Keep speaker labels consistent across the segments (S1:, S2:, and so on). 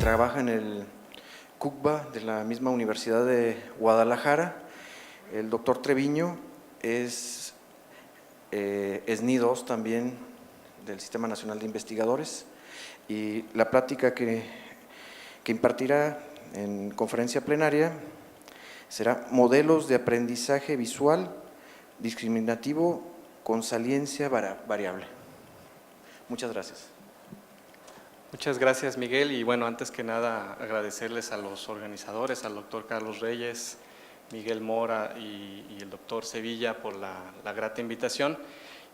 S1: trabaja en el CUCBA de la misma Universidad de Guadalajara. El doctor Treviño es SNI2 también del Sistema Nacional de Investigadores, y la plática que impartirá en conferencia plenaria será Modelos de aprendizaje visual discriminativo con saliencia variable. Muchas gracias.
S2: Muchas gracias, Miguel, y bueno, antes que nada agradecerles a los organizadores, al doctor Carlos Reyes, Miguel Mora y el doctor Sevilla por la grata invitación.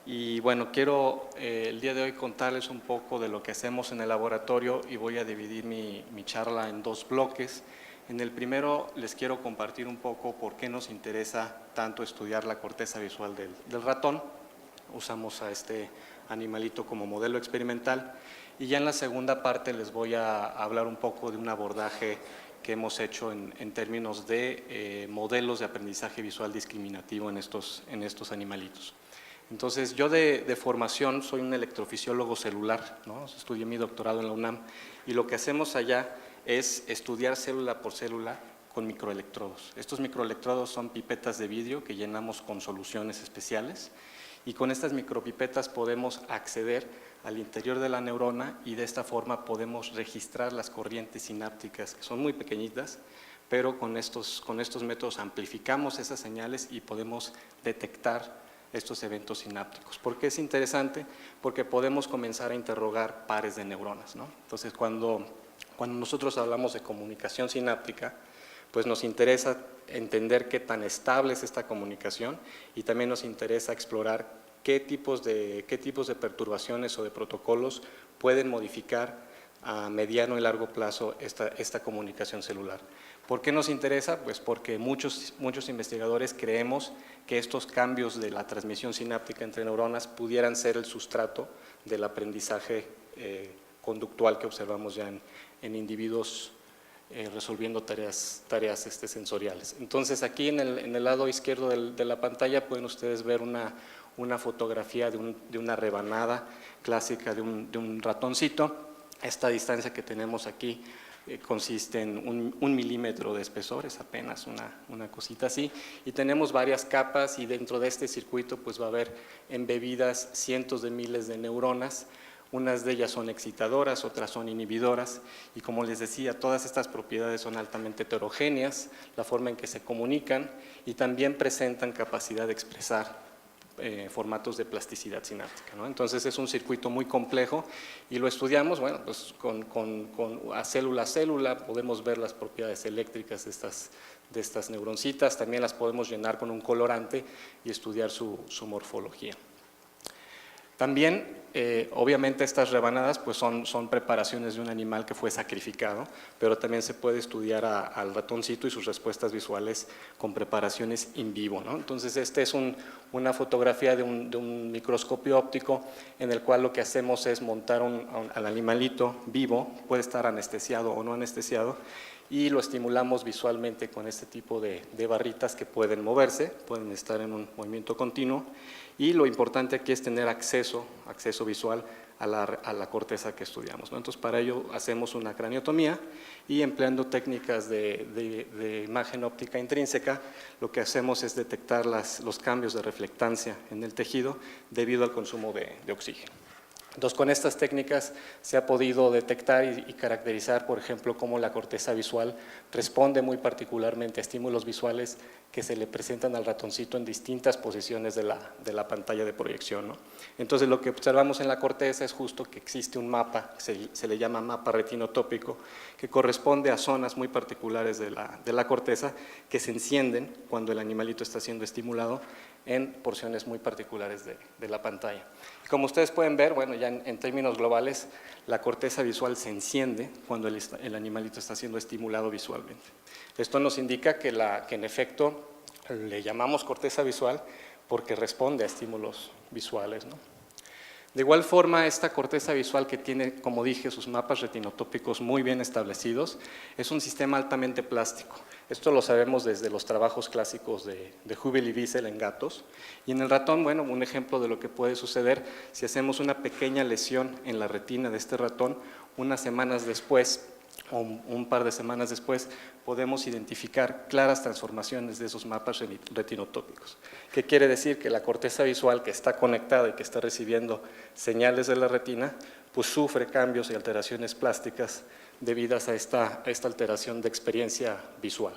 S2: Y bueno, quiero el día de hoy contarles un poco de lo que hacemos en el laboratorio y voy a dividir mi charla en dos bloques. En el primero les quiero compartir un poco por qué nos interesa tanto estudiar la corteza visual del ratón. Usamos a este animalito como modelo experimental. Y ya en la segunda parte les voy a hablar un poco de un abordaje que hemos hecho en términos de modelos de aprendizaje visual discriminativo en estos animalitos. Entonces, yo de formación soy un electrofisiólogo celular, ¿no? Estudié mi doctorado en la UNAM y lo que hacemos allá es estudiar célula por célula con microelectrodos. Estos microelectrodos son pipetas de vidrio que llenamos con soluciones especiales y con estas micropipetas podemos acceder al interior de la neurona y de esta forma podemos registrar las corrientes sinápticas, que son muy pequeñitas, pero con estos métodos amplificamos esas señales y podemos detectar estos eventos sinápticos. ¿Por qué es interesante? Porque podemos comenzar a interrogar pares de neuronas, ¿no? Entonces, cuando nosotros hablamos de comunicación sináptica, pues nos interesa entender qué tan estable es esta comunicación y también nos interesa explorar qué tipos de perturbaciones o de protocolos pueden modificar a mediano y largo plazo esta comunicación celular. ¿Por qué nos interesa? Pues porque muchos investigadores creemos que estos cambios de la transmisión sináptica entre neuronas pudieran ser el sustrato del aprendizaje conductual que observamos ya en individuos resolviendo tareas sensoriales. Entonces, aquí en el lado izquierdo de la pantalla pueden ustedes ver una fotografía de una rebanada clásica de un ratoncito. Esta distancia que tenemos aquí consiste en un milímetro de espesor, es apenas una cosita así, y tenemos varias capas y dentro de este circuito pues va a haber embebidas cientos de miles de neuronas. Unas de ellas son excitadoras, otras son inhibidoras y como les decía, todas estas propiedades son altamente heterogéneas, la forma en que se comunican y también presentan capacidad de expresar formatos de plasticidad sináptica, ¿no? Entonces es un circuito muy complejo y lo estudiamos, bueno, pues a célula podemos ver las propiedades eléctricas de estas neuroncitas, también las podemos llenar con un colorante y estudiar su morfología. También, obviamente, estas rebanadas pues son preparaciones de un animal que fue sacrificado, pero también se puede estudiar al ratoncito y sus respuestas visuales con preparaciones in vivo, ¿no? Entonces, esta es una fotografía de un microscopio óptico en el cual lo que hacemos es montar al animalito vivo, puede estar anestesiado o no anestesiado, y lo estimulamos visualmente con este tipo de barritas que pueden moverse, pueden estar en un movimiento continuo, y lo importante aquí es tener acceso visual a la corteza que estudiamos, ¿no? Entonces, para ello hacemos una craniotomía y empleando técnicas de imagen óptica intrínseca, lo que hacemos es detectar los cambios de reflectancia en el tejido debido al consumo de oxígeno. Entonces, con estas técnicas se ha podido detectar y caracterizar, por ejemplo, cómo la corteza visual responde muy particularmente a estímulos visuales que se le presentan al ratoncito en distintas posiciones de la pantalla de proyección, ¿no? Entonces, lo que observamos en la corteza es justo que existe un mapa, se le llama mapa retinotópico, que corresponde a zonas muy particulares de la corteza que se encienden cuando el animalito está siendo estimulado en porciones muy particulares de la pantalla. Como ustedes pueden ver, bueno, ya en términos globales, la corteza visual se enciende cuando el animalito está siendo estimulado visualmente. Esto nos indica que en efecto le llamamos corteza visual porque responde a estímulos visuales, ¿no? De igual forma, esta corteza visual que tiene, como dije, sus mapas retinotópicos muy bien establecidos, es un sistema altamente plástico. Esto lo sabemos desde los trabajos clásicos de Hubel y Wiesel en gatos. Y en el ratón, bueno, un ejemplo de lo que puede suceder si hacemos una pequeña lesión en la retina de este ratón, unas semanas después o un par de semanas después, podemos identificar claras transformaciones de esos mapas retinotópicos. ¿Qué quiere decir? Que la corteza visual que está conectada y que está recibiendo señales de la retina, pues sufre cambios y alteraciones plásticas debidas a esta alteración de experiencia visual.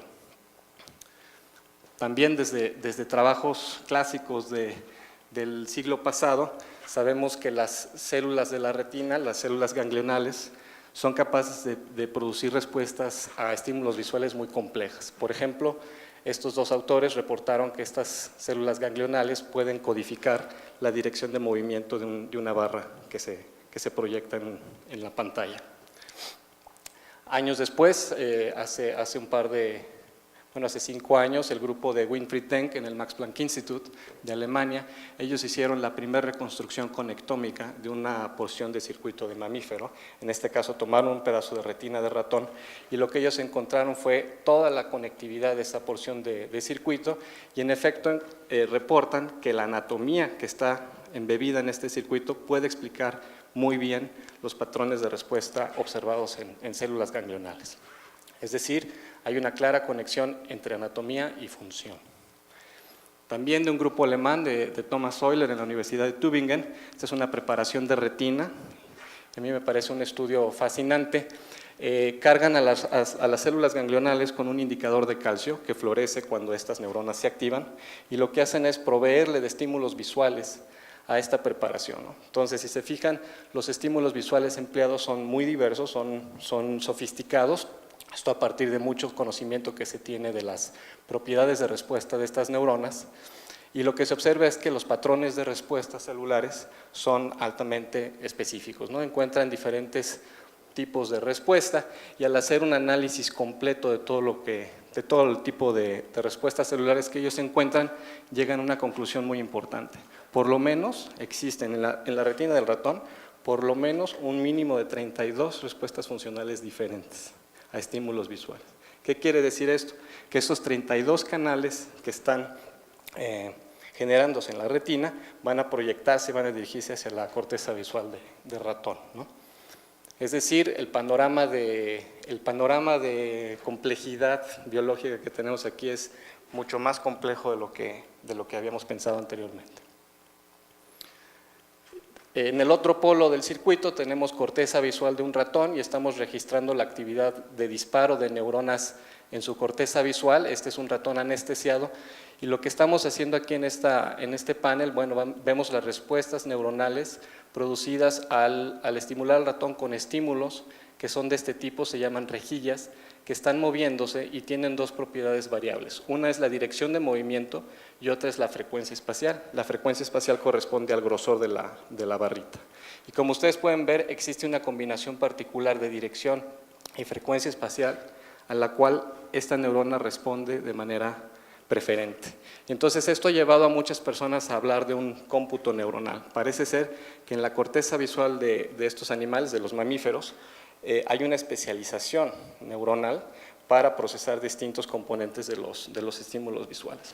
S2: También desde trabajos clásicos del siglo pasado, sabemos que las células de la retina, las células ganglionales, son capaces de producir respuestas a estímulos visuales muy complejas. Por ejemplo, estos dos autores reportaron que estas células ganglionales pueden codificar la dirección de movimiento de una barra que se proyecta en la pantalla. Años después, hace 5 años, el grupo de Winfried Denk en el Max Planck Institute de Alemania, ellos hicieron la primera reconstrucción conectómica de una porción de circuito de mamífero. En este caso tomaron un pedazo de retina de ratón y lo que ellos encontraron fue toda la conectividad de esa porción de circuito y en efecto reportan que la anatomía que está embebida en este circuito puede explicar muy bien los patrones de respuesta observados en células ganglionales. Es decir, hay una clara conexión entre anatomía y función. También de un grupo alemán de Thomas Euler en la Universidad de Tübingen, esta es una preparación de retina, a mí me parece un estudio fascinante. Cargan a las células ganglionales con un indicador de calcio que florece cuando estas neuronas se activan y lo que hacen es proveerle de estímulos visuales a esta preparación, ¿no? Entonces, si se fijan, los estímulos visuales empleados son muy diversos, son sofisticados. Esto a partir de mucho conocimiento que se tiene de las propiedades de respuesta de estas neuronas y lo que se observa es que los patrones de respuesta celulares son altamente específicos, ¿no? Encuentran diferentes tipos de respuesta y al hacer un análisis completo de todo el tipo de respuestas celulares que ellos encuentran, llegan a una conclusión muy importante. Por lo menos existen en la retina del ratón por lo menos un mínimo de 32 respuestas funcionales diferentes a estímulos visuales. ¿Qué quiere decir esto? Que esos 32 canales que están generándose en la retina van a proyectarse, van a dirigirse hacia la corteza visual de ratón, ¿no? Es decir, el panorama de complejidad biológica que tenemos aquí es mucho más complejo de lo que habíamos pensado anteriormente. En el otro polo del circuito tenemos corteza visual de un ratón y estamos registrando la actividad de disparo de neuronas en su corteza visual. Este es un ratón anestesiado y lo que estamos haciendo aquí en este panel, bueno, vemos las respuestas neuronales producidas al estimular al ratón con estímulos que son de este tipo, se llaman rejillas, que están moviéndose y tienen dos propiedades variables. Una es la dirección de movimiento y otra es la frecuencia espacial. La frecuencia espacial corresponde al grosor de la barrita. Y como ustedes pueden ver, existe una combinación particular de dirección y frecuencia espacial a la cual esta neurona responde de manera preferente. Y entonces esto ha llevado a muchas personas a hablar de un cómputo neuronal. Parece ser que en la corteza visual de estos animales, de los mamíferos, hay una especialización neuronal para procesar distintos componentes de los estímulos visuales.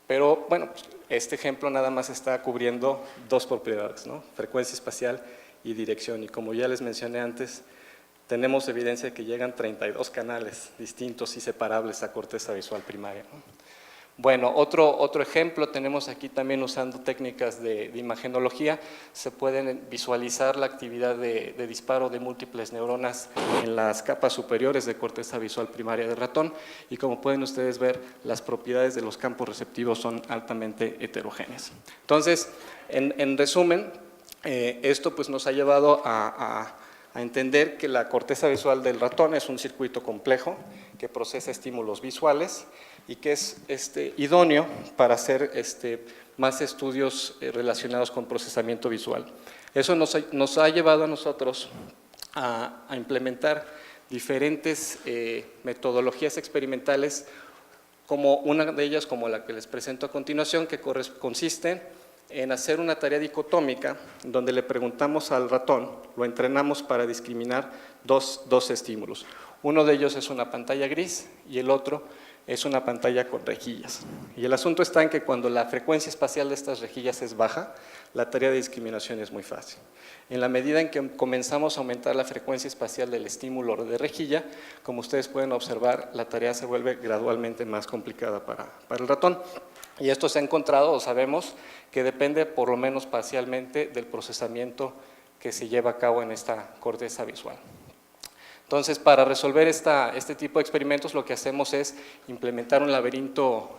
S2: Pero bueno, este ejemplo nada más está cubriendo dos propiedades, ¿no? Frecuencia espacial y dirección. Y como ya les mencioné antes, tenemos evidencia de que llegan 32 canales distintos y separables a corteza visual primaria, ¿no? Bueno, otro ejemplo tenemos aquí también usando técnicas de imagenología, se pueden visualizar la actividad de disparo de múltiples neuronas en las capas superiores de corteza visual primaria de ratón y como pueden ustedes ver, las propiedades de los campos receptivos son altamente heterogéneas. Entonces, en resumen, esto pues nos ha llevado a entender que la corteza visual del ratón es un circuito complejo que procesa estímulos visuales y que es idóneo para hacer más estudios relacionados con procesamiento visual. Eso nos ha llevado a nosotros a implementar diferentes metodologías experimentales, como una de ellas, como la que les presento a continuación, que consiste en hacer una tarea dicotómica donde le preguntamos al ratón, lo entrenamos para discriminar dos estímulos. Uno de ellos es una pantalla gris y el otro es una pantalla con rejillas. Y el asunto está en que cuando la frecuencia espacial de estas rejillas es baja, La tarea de discriminación es muy fácil. En la medida en que comenzamos a aumentar la frecuencia espacial del estímulo de rejilla, como ustedes pueden observar, la tarea se vuelve gradualmente más complicada para el ratón. Y esto se ha encontrado, o sabemos, que depende por lo menos parcialmente del procesamiento que se lleva a cabo en esta corteza visual. Entonces, para resolver este tipo de experimentos, lo que hacemos es implementar un laberinto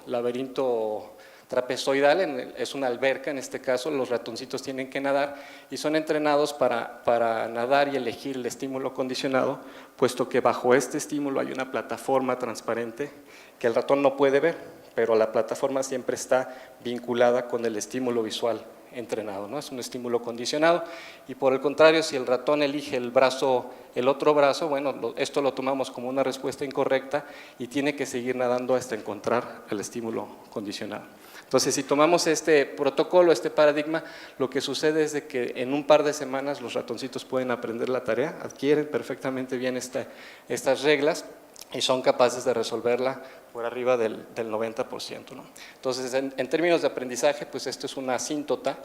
S2: trapezoidal, es una alberca en este caso, los ratoncitos tienen que nadar y son entrenados para nadar y elegir el estímulo condicionado, puesto que bajo este estímulo hay una plataforma transparente que el ratón no puede ver, pero la plataforma siempre está vinculada con el estímulo visual entrenado, ¿no? Es un estímulo condicionado y por el contrario, si el ratón elige el otro brazo, bueno, esto lo tomamos como una respuesta incorrecta y tiene que seguir nadando hasta encontrar el estímulo condicionado. Entonces, si tomamos este protocolo, este paradigma, lo que sucede es de que en un par de semanas los ratoncitos pueden aprender la tarea, adquieren perfectamente bien estas reglas y son capaces de resolverla por arriba del 90%, ¿no? Entonces, en términos de aprendizaje, pues esto es una asíntota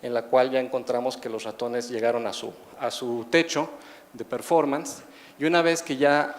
S2: en la cual ya encontramos que los ratones llegaron a su techo de performance y una vez que ya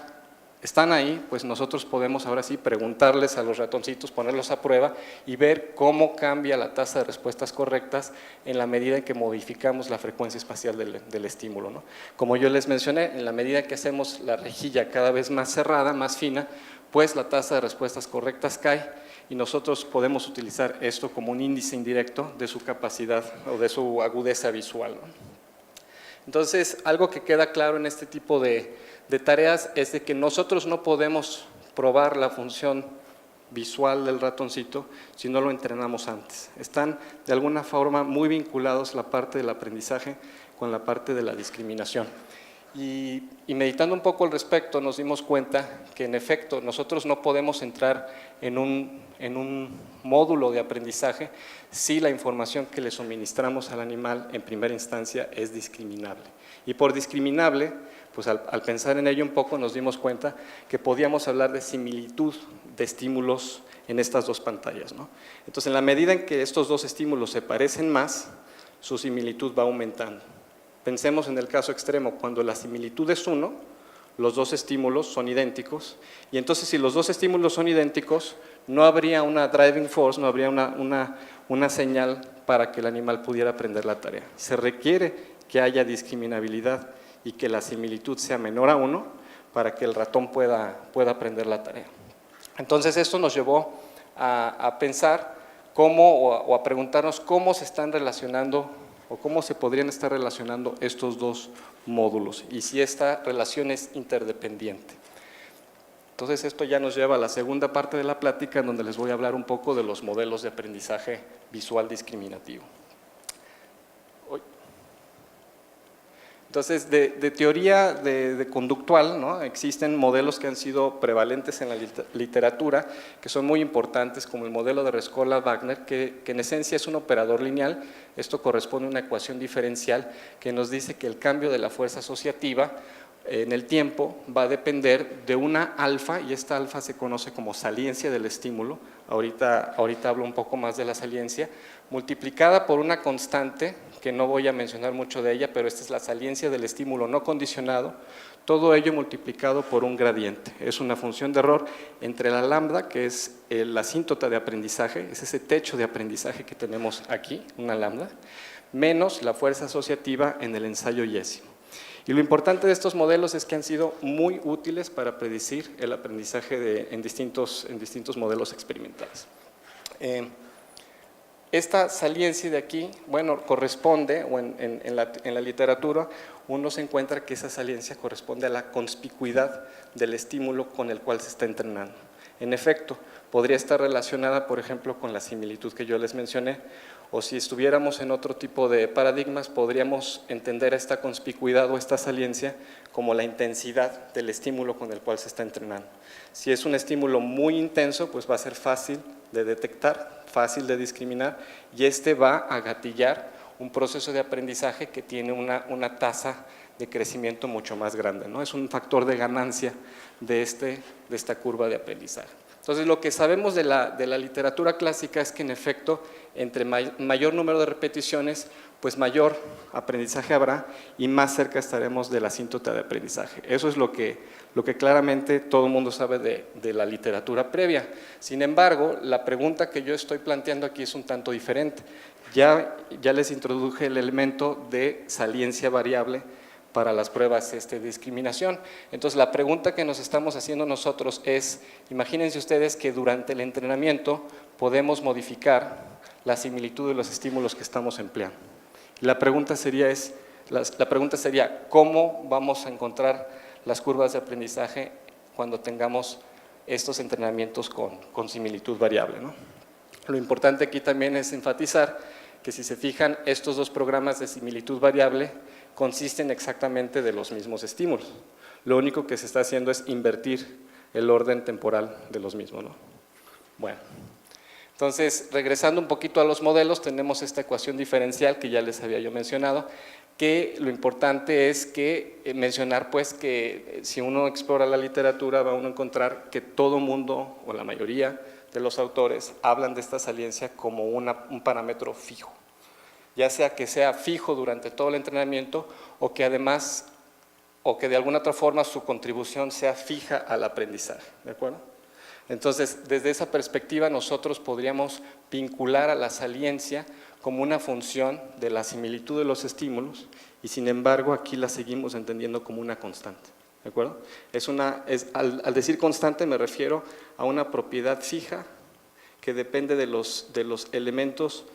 S2: están ahí, pues nosotros podemos ahora sí preguntarles a los ratoncitos, ponerlos a prueba y ver cómo cambia la tasa de respuestas correctas en la medida en que modificamos la frecuencia espacial del estímulo, ¿no? Como yo les mencioné, en la medida que hacemos la rejilla cada vez más cerrada, más fina, pues la tasa de respuestas correctas cae y nosotros podemos utilizar esto como un índice indirecto de su capacidad o de su agudeza visual, ¿no? Entonces, algo que queda claro en este tipo de tareas es de que nosotros no podemos probar la función visual del ratoncito si no lo entrenamos antes. Están de alguna forma muy vinculados la parte del aprendizaje con la parte de la discriminación. Y meditando un poco al respecto nos dimos cuenta que en efecto nosotros no podemos entrar en un módulo de aprendizaje si la información que le suministramos al animal en primera instancia es discriminable. Y por discriminable, pues al pensar en ello un poco nos dimos cuenta que podíamos hablar de similitud de estímulos en estas dos pantallas, ¿no? Entonces, en la medida en que estos dos estímulos se parecen más, su similitud va aumentando. Pensemos en el caso extremo, cuando la similitud es 1, los dos estímulos son idénticos, y entonces si los dos estímulos son idénticos, no habría una driving force, no habría una señal para que el animal pudiera aprender la tarea. Se requiere que haya discriminabilidad y que la similitud sea menor a 1 para que el ratón pueda aprender la tarea. Entonces esto nos llevó a pensar o a preguntarnos cómo se están relacionando o cómo se podrían estar relacionando estos dos módulos y si esta relación es interdependiente. Entonces esto ya nos lleva a la segunda parte de la plática en donde les voy a hablar un poco de los modelos de aprendizaje visual discriminativo. Entonces, de teoría de conductual, ¿no? Existen modelos que han sido prevalentes en la literatura, que son muy importantes, como el modelo de Rescorla-Wagner, que en esencia es un operador lineal. Esto corresponde a una ecuación diferencial que nos dice que el cambio de la fuerza asociativa en el tiempo va a depender de una alfa, y esta alfa se conoce como saliencia del estímulo, ahorita hablo un poco más de la saliencia, multiplicada por una constante, que no voy a mencionar mucho de ella, pero esta es la saliencia del estímulo no condicionado, todo ello multiplicado por un gradiente. Es una función de error entre la lambda, que es la asíntota de aprendizaje, es ese techo de aprendizaje que tenemos aquí, una lambda, menos la fuerza asociativa en el ensayo yésimo. Y lo importante de estos modelos es que han sido muy útiles para predecir el aprendizaje en distintos modelos experimentales. Esta saliencia de aquí, bueno, corresponde, o en la literatura, uno se encuentra que esa saliencia corresponde a la conspicuidad del estímulo con el cual se está entrenando. En efecto, podría estar relacionada, por ejemplo, con la similitud que yo les mencioné, o si estuviéramos en otro tipo de paradigmas, podríamos entender esta conspicuidad o esta saliencia como la intensidad del estímulo con el cual se está entrenando. Si es un estímulo muy intenso, pues va a ser fácil de detectar, fácil de discriminar, y este va a gatillar un proceso de aprendizaje que tiene una tasa de crecimiento mucho más grande, ¿no? Es un factor de ganancia de esta curva de aprendizaje. Entonces, lo que sabemos de la literatura clásica es que, en efecto, entre mayor número de repeticiones, pues mayor aprendizaje habrá y más cerca estaremos de la asíntota de aprendizaje. Eso es lo que claramente todo el mundo sabe de la literatura previa. Sin embargo, la pregunta que yo estoy planteando aquí es un tanto diferente. Ya les introduje el elemento de saliencia variable para las pruebas de discriminación. Entonces, la pregunta que nos estamos haciendo nosotros es, imagínense ustedes que durante el entrenamiento podemos modificar la similitud de los estímulos que estamos empleando. La pregunta sería, ¿cómo vamos a encontrar las curvas de aprendizaje cuando tengamos estos entrenamientos con similitud variable, ¿no? Lo importante aquí también es enfatizar que, si se fijan, estos dos programas de similitud variable consisten exactamente de los mismos estímulos. Lo único que se está haciendo es invertir el orden temporal de los mismos, ¿no? Bueno, entonces, regresando un poquito a los modelos, tenemos esta ecuación diferencial que ya les había yo mencionado, que lo importante es mencionar pues que si uno explora la literatura va uno a encontrar que todo mundo, o la mayoría de los autores, hablan de esta saliencia como un parámetro fijo, ya sea que sea fijo durante todo el entrenamiento o que además, o que de alguna otra forma su contribución sea fija al aprendizaje, ¿de acuerdo? Entonces, desde esa perspectiva nosotros podríamos vincular a la saliencia como una función de la similitud de los estímulos y, sin embargo, aquí la seguimos entendiendo como una constante, ¿de acuerdo? Al decir constante me refiero a una propiedad fija que depende de los elementos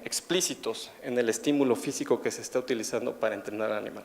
S2: explícitos en el estímulo físico que se está utilizando para entrenar al animal.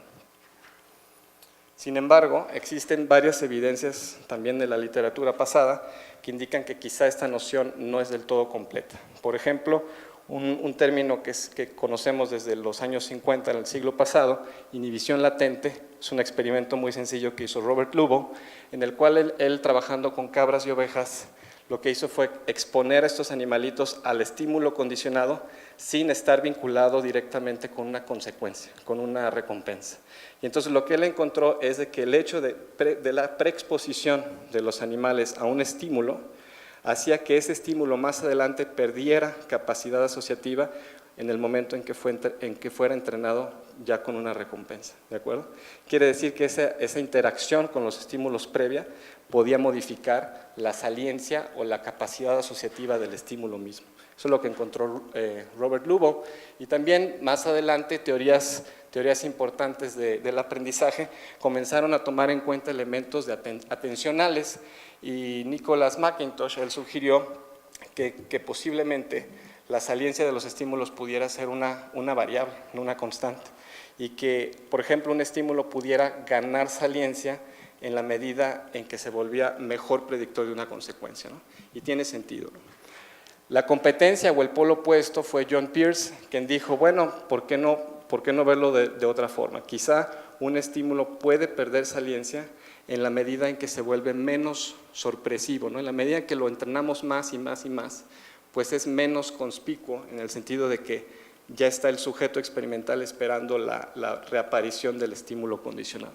S2: Sin embargo, existen varias evidencias también de la literatura pasada que indican que quizá esta noción no es del todo completa. Por ejemplo, un término que conocemos desde los años 50 en el siglo pasado, inhibición latente, es un experimento muy sencillo que hizo Robert Lubo, en el cual él trabajando con cabras y ovejas, lo que hizo fue exponer a estos animalitos al estímulo condicionado sin estar vinculado directamente con una consecuencia, con una recompensa. Y entonces lo que él encontró es de que el hecho de la preexposición de los animales a un estímulo hacía que ese estímulo más adelante perdiera capacidad asociativa en el momento en que fuera entrenado ya con una recompensa, ¿de acuerdo? Quiere decir que esa interacción con los estímulos previa podía modificar la saliencia o la capacidad asociativa del estímulo mismo. Eso es lo que encontró Robert Lubo. Y también más adelante teorías importantes del aprendizaje comenzaron a tomar en cuenta elementos atencionales, y Nicholas McIntosh, él sugirió que posiblemente la saliencia de los estímulos pudiera ser una variable, no una constante, y que, por ejemplo, un estímulo pudiera ganar saliencia en la medida en que se volvía mejor predictor de una consecuencia, ¿no? Y tiene sentido, ¿no? La competencia o el polo opuesto fue John Pearce, quien dijo, bueno, ¿por qué no verlo de otra forma? Quizá un estímulo puede perder saliencia en la medida en que se vuelve menos sorpresivo, ¿no? En la medida en que lo entrenamos más y más y más, pues es menos conspicuo en el sentido de que ya está el sujeto experimental esperando la reaparición del estímulo condicionado.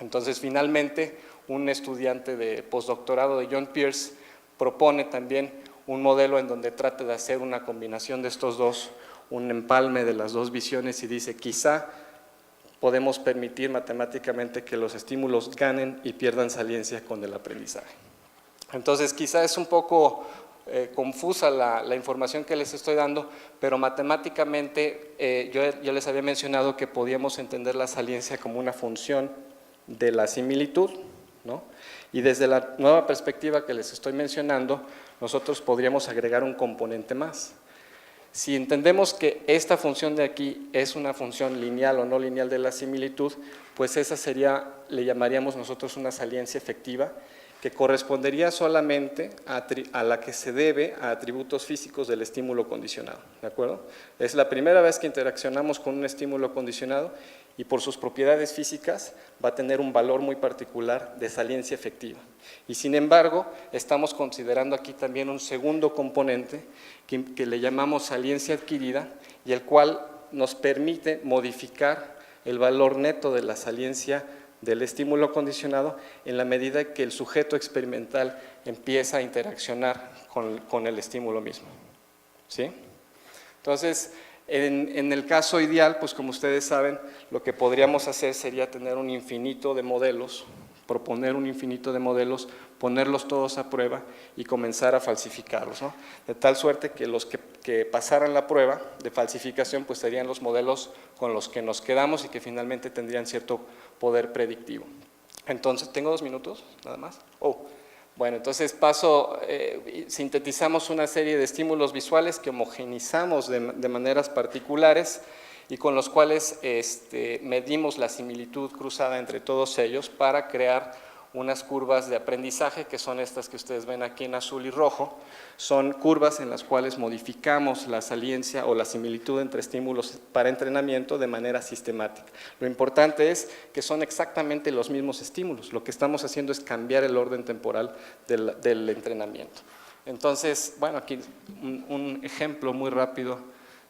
S2: Entonces, finalmente, un estudiante de postdoctorado de John Pearce propone también un modelo en donde trate de hacer una combinación de estos dos, un empalme de las dos visiones, y dice, quizá podemos permitir matemáticamente que los estímulos ganen y pierdan saliencia con el aprendizaje. Entonces, quizá es un poco confusa la información que les estoy dando, pero matemáticamente yo les había mencionado que podíamos entender la saliencia como una función de la similitud, ¿no? Y desde la nueva perspectiva que les estoy mencionando, nosotros podríamos agregar un componente más. Si entendemos que esta función de aquí es una función lineal o no lineal de la similitud, pues esa sería, le llamaríamos nosotros una saliencia efectiva, que correspondería solamente a la que se debe a atributos físicos del estímulo condicionado, ¿de acuerdo? Es la primera vez que interaccionamos con un estímulo condicionado y por sus propiedades físicas va a tener un valor muy particular de saliencia efectiva. Y sin embargo, estamos considerando aquí también un segundo componente que le llamamos saliencia adquirida, y el cual nos permite modificar el valor neto de la saliencia del estímulo condicionado en la medida que el sujeto experimental empieza a interaccionar con el estímulo mismo, ¿sí? Entonces, en el caso ideal, pues como ustedes saben, lo que podríamos hacer sería tener un infinito de modelos, proponer un infinito de modelos, ponerlos todos a prueba y comenzar a falsificarlos, ¿no? De tal suerte que los que pasaran la prueba de falsificación pues serían los modelos con los que nos quedamos y que finalmente tendrían cierto poder predictivo. Entonces, ¿tengo 2 minutos nada más? Bueno, entonces sintetizamos una serie de estímulos visuales que homogenizamos de maneras particulares y con los cuales medimos la similitud cruzada entre todos ellos para crear unas curvas de aprendizaje que son estas que ustedes ven aquí en azul y rojo. Son curvas en las cuales modificamos la saliencia o la similitud entre estímulos para entrenamiento de manera sistemática. Lo importante es que son exactamente los mismos estímulos. Lo que estamos haciendo es cambiar el orden temporal del entrenamiento. Entonces, bueno, aquí un ejemplo muy rápido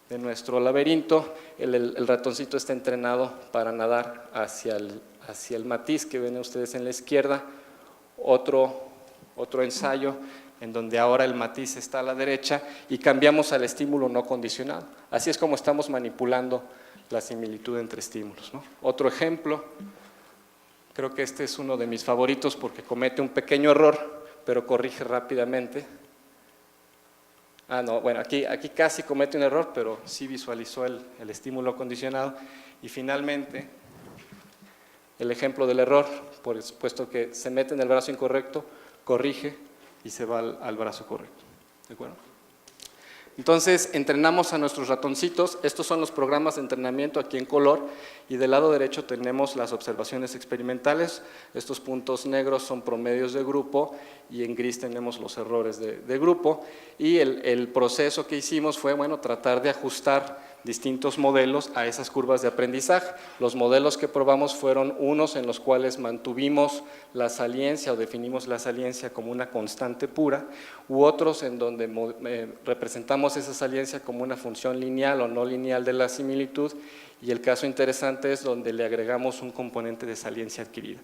S2: de nuestro laberinto. El ratoncito está entrenado para nadar hacia el matiz que ven ustedes en la izquierda. Otro ensayo en donde ahora el matiz está a la derecha y cambiamos al estímulo no condicionado. Así es como estamos manipulando la similitud entre estímulos, ¿no? Otro ejemplo, creo que este es uno de mis favoritos porque comete un pequeño error, pero corrige rápidamente. No, bueno, aquí casi comete un error, pero sí visualizó el estímulo condicionado. Y finalmente, el ejemplo del error, puesto que se mete en el brazo incorrecto, corrige y se va al brazo correcto. ¿De acuerdo? Entonces, entrenamos a nuestros ratoncitos. Estos son los programas de entrenamiento aquí en color y del lado derecho tenemos las observaciones experimentales. Estos puntos negros son promedios de grupo y en gris tenemos los errores de grupo. Y el proceso que hicimos fue, bueno, tratar de ajustar distintos modelos a esas curvas de aprendizaje. Los modelos que probamos fueron unos en los cuales mantuvimos la saliencia o definimos la saliencia como una constante pura, u otros en donde representamos esa saliencia como una función lineal o no lineal de la similitud, y el caso interesante es donde le agregamos un componente de saliencia adquirida.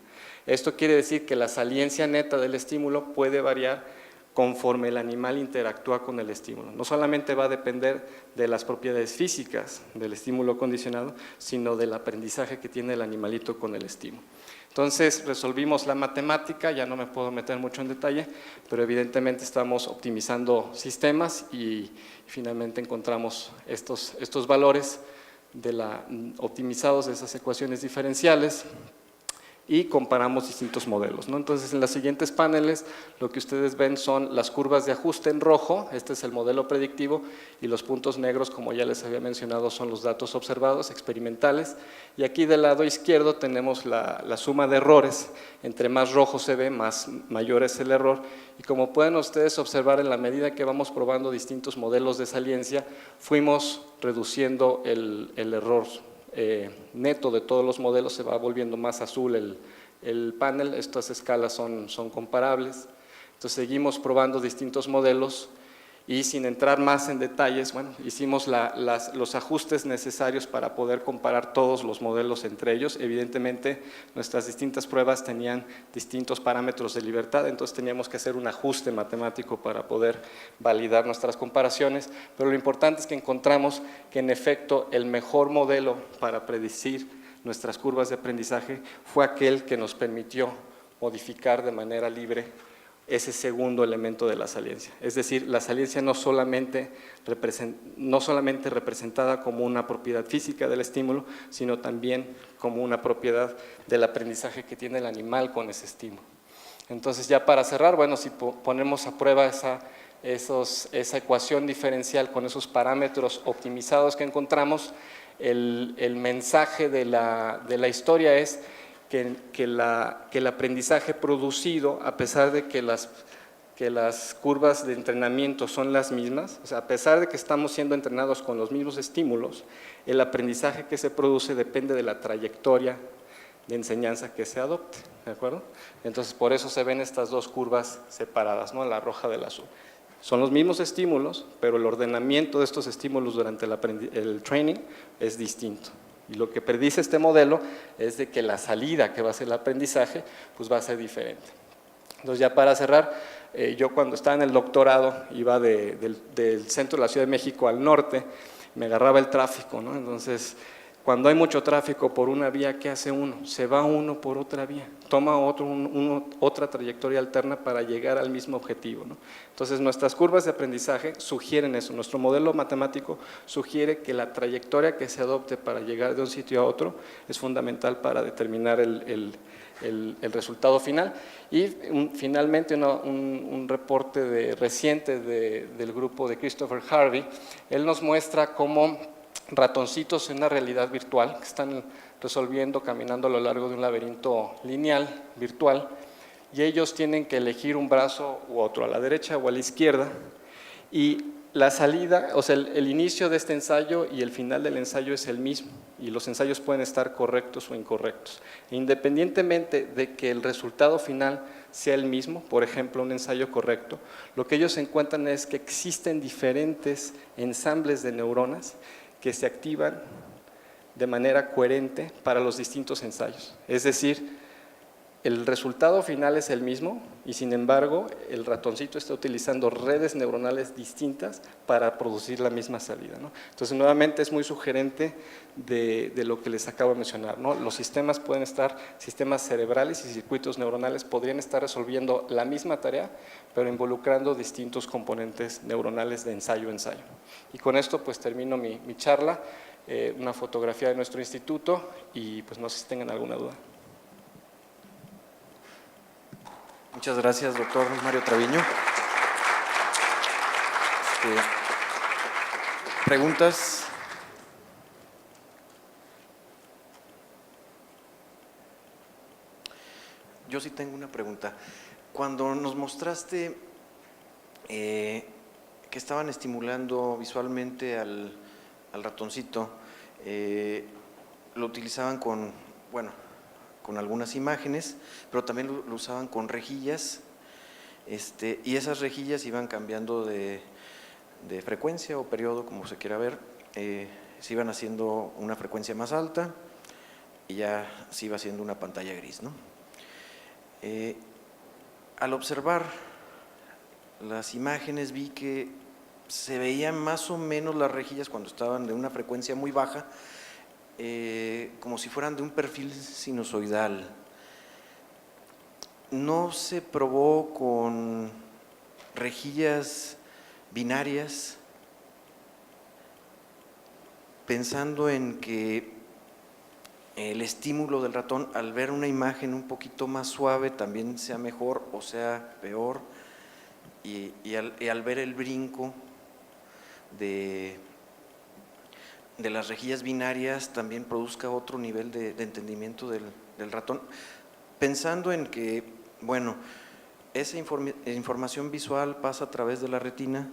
S2: Esto quiere decir que la saliencia neta del estímulo puede variar conforme el animal interactúa con el estímulo. No solamente va a depender de las propiedades físicas del estímulo condicionado, sino del aprendizaje que tiene el animalito con el estímulo. Entonces resolvimos la matemática, ya no me puedo meter mucho en detalle, pero evidentemente estamos optimizando sistemas y finalmente encontramos estos valores optimizados de esas ecuaciones diferenciales y comparamos distintos modelos, ¿no? Entonces, en los siguientes paneles, lo que ustedes ven son las curvas de ajuste en rojo, este es el modelo predictivo, y los puntos negros, como ya les había mencionado, son los datos observados, experimentales, y aquí del lado izquierdo tenemos la suma de errores. Entre más rojo se ve, mayor es el error, y como pueden ustedes observar, en la medida que vamos probando distintos modelos de saliencia, fuimos reduciendo el error neto de todos los modelos, se va volviendo más azul el panel. Estas escalas son comparables. Entonces seguimos probando distintos modelos y sin entrar más en detalles, bueno, hicimos los ajustes necesarios para poder comparar todos los modelos entre ellos. Evidentemente nuestras distintas pruebas tenían distintos parámetros de libertad, entonces teníamos que hacer un ajuste matemático para poder validar nuestras comparaciones, pero lo importante es que encontramos que en efecto el mejor modelo para predecir nuestras curvas de aprendizaje fue aquel que nos permitió modificar de manera libre ese segundo elemento de la saliencia. Es decir, la saliencia no solamente representada como una propiedad física del estímulo, sino también como una propiedad del aprendizaje que tiene el animal con ese estímulo. Entonces, ya para cerrar, bueno, si ponemos a prueba esa ecuación diferencial con esos parámetros optimizados que encontramos, el mensaje de la historia es que el aprendizaje producido, a pesar de que las curvas de entrenamiento son las mismas, o sea, a pesar de que estamos siendo entrenados con los mismos estímulos, el aprendizaje que se produce depende de la trayectoria de enseñanza que se adopte, ¿de acuerdo? Entonces, por eso se ven estas dos curvas separadas, ¿no? La roja del azul. Son los mismos estímulos, pero el ordenamiento de estos estímulos durante el training es distinto. Y lo que predice este modelo es de que la salida que va a ser el aprendizaje pues va a ser diferente. Entonces, ya para cerrar, yo cuando estaba en el doctorado iba del centro de la Ciudad de México al norte, me agarraba el tráfico, ¿no? Entonces, cuando hay mucho tráfico por una vía, ¿qué hace uno? Se va uno por otra vía, toma otra trayectoria alterna para llegar al mismo objetivo, ¿no? Entonces, nuestras curvas de aprendizaje sugieren eso. Nuestro modelo matemático sugiere que la trayectoria que se adopte para llegar de un sitio a otro es fundamental para determinar el resultado final. Y finalmente un reporte reciente del grupo de Christopher Harvey, él nos muestra cómo ratoncitos en una realidad virtual que están resolviendo, caminando a lo largo de un laberinto lineal, virtual, y ellos tienen que elegir un brazo u otro, a la derecha o a la izquierda, y la salida, o sea, el inicio de este ensayo y el final del ensayo es el mismo, y los ensayos pueden estar correctos o incorrectos. Independientemente de que el resultado final sea el mismo, por ejemplo, un ensayo correcto, lo que ellos encuentran es que existen diferentes ensambles de neuronas que se activan de manera coherente para los distintos ensayos. Es decir, el resultado final es el mismo y sin embargo el ratoncito está utilizando redes neuronales distintas para producir la misma salida, ¿no? Entonces nuevamente es muy sugerente de lo que les acabo de mencionar, ¿no? Los sistemas pueden estar, sistemas cerebrales y circuitos neuronales podrían estar resolviendo la misma tarea, pero involucrando distintos componentes neuronales de ensayo a ensayo. Y con esto pues termino mi charla, una fotografía de nuestro instituto y pues no sé si tengan alguna duda.
S1: Muchas gracias, doctor Mario Treviño. ¿Preguntas? Yo sí tengo una pregunta. Cuando nos mostraste que estaban estimulando visualmente al ratoncito, lo utilizaban con algunas imágenes, pero también lo usaban con rejillas, y esas rejillas iban cambiando de frecuencia o periodo, como se quiera ver, se iban haciendo una frecuencia más alta y ya se iba haciendo una pantalla gris, ¿no? Al observar las imágenes vi que se veían más o menos las rejillas cuando estaban de una frecuencia muy baja, como si fueran de un perfil sinusoidal. ¿No se probó con rejillas binarias, pensando en que el estímulo del ratón al ver una imagen un poquito más suave también sea mejor o sea peor, y al ver el brinco de las rejillas binarias también produzca otro nivel de entendimiento del ratón, pensando en que, bueno, esa información visual pasa a través de la retina,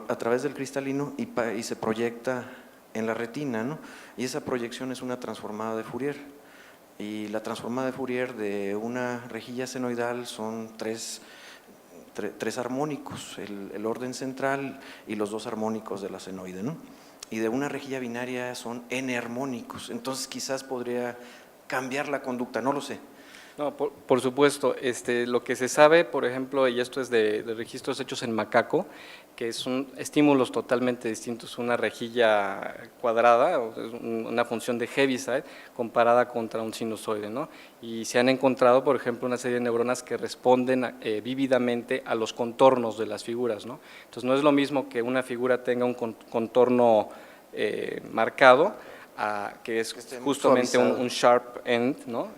S1: a través del cristalino y se proyecta en la retina, ¿no? Y esa proyección es una transformada de Fourier, y la transformada de Fourier de una rejilla senoidal son tres armónicos, el orden central y los dos armónicos de la senoide, ¿no? Y de una rejilla binaria son n armónicos, entonces quizás podría cambiar la conducta, no lo sé.
S2: No, por supuesto, lo que se sabe, por ejemplo, y esto es de registros hechos en macaco, que son estímulos totalmente distintos, una rejilla cuadrada, una función de Heaviside comparada contra un sinusoide, ¿no? Y se han encontrado, por ejemplo, una serie de neuronas que responden vívidamente a los contornos de las figuras, ¿no? Entonces no es lo mismo que una figura tenga un contorno marcado, que es justamente un sharp end, ¿no?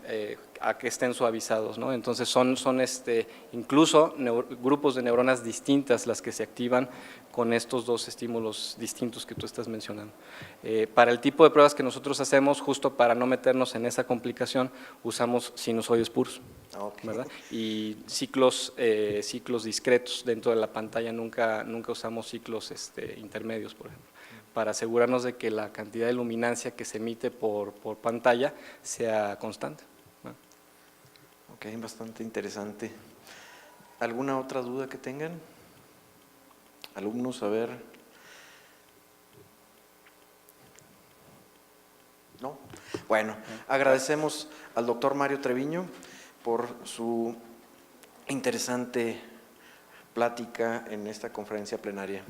S2: A que estén suavizados, ¿no? Entonces son incluso grupos de neuronas distintas las que se activan con estos dos estímulos distintos que tú estás mencionando. Para el tipo de pruebas que nosotros hacemos, justo para no meternos en esa complicación, usamos sinusoides puros, okay, ¿verdad? Y ciclos discretos dentro de la pantalla, nunca usamos ciclos intermedios, por ejemplo, para asegurarnos de que la cantidad de luminancia que se emite por pantalla sea constante.
S1: Ok, bastante interesante. ¿Alguna otra duda que tengan? Alumnos, a ver. ¿No? Bueno, agradecemos al doctor Mario Treviño por su interesante plática en esta conferencia plenaria.